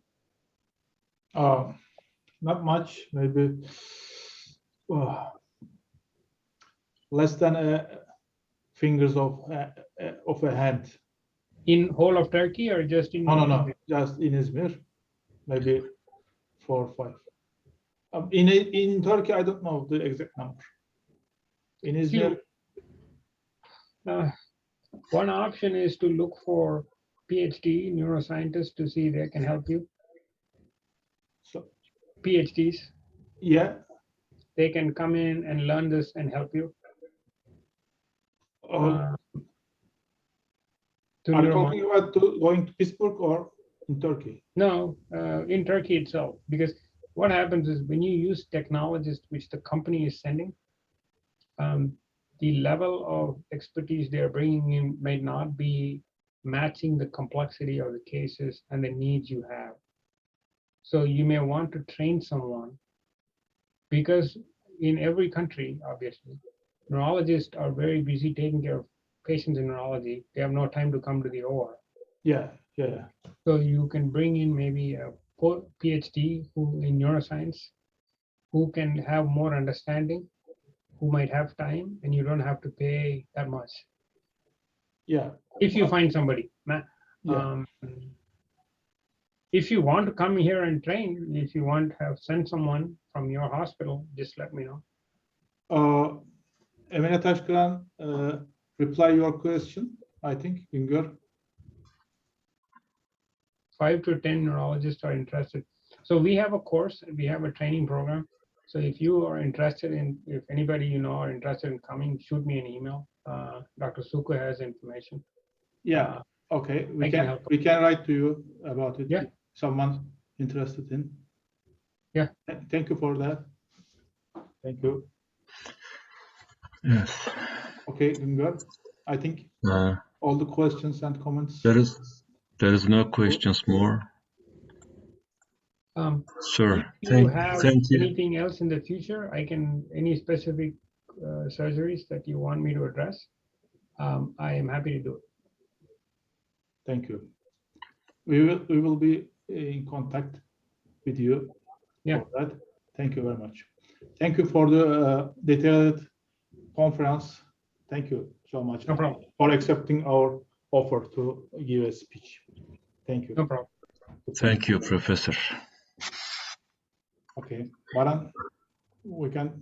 Not much, maybe less than fingers of a hand. In whole of Turkey or just in? No, just in İzmir, maybe 4 or 5. In Turkey, I don't know the exact number. In İzmir, one option is to look for PhD neuroscientists to see if they can help you. so PhDs, yeah. they can come in and learn this and help you. Are you talking about going to Pittsburgh or in Turkey? No, in Turkey itself, because what happens is when you use technologists which the company is sending, the level of expertise they're bringing in may not be matching the complexity of the cases and the needs you have. So you may want to train someone, because in every country, obviously, neurologists are very busy taking care of patients in neurology. They have no time to come to the OR. Yeah, yeah, So you can bring in maybe a PhD who in neuroscience, who can have more understanding, who might have time, and you don't have to pay that much. yeah, If you find somebody. yeah. If you want to come here and train, if you want to have send someone from your hospital, just let me know. Emine Taşkıran, reply your question, I think, Güngör. 5 to 10 neurologists are interested. So we have a course, we have a training program. So if you are interested in, if anybody you know are interested in coming, shoot me an email. Dr. Suku has information. Yeah, okay. I can help. We can write to you about it. Yeah. If someone interested in. Yeah. Thank you for that. Thank you. Yes. Okay, Güngör, I think all the questions and comments. There is no questions more. Sir, If you thank have you. anything else in the future, any specific surgeries that you want me to address, I am happy to do it. Thank you. We will be in contact with you for that. Thank you very much. Thank you for the detailed conference. Thank you so much No problem. for accepting our offer to give a speech. Thank you. No problem. Thank you, Professor. Okay, Baran, we can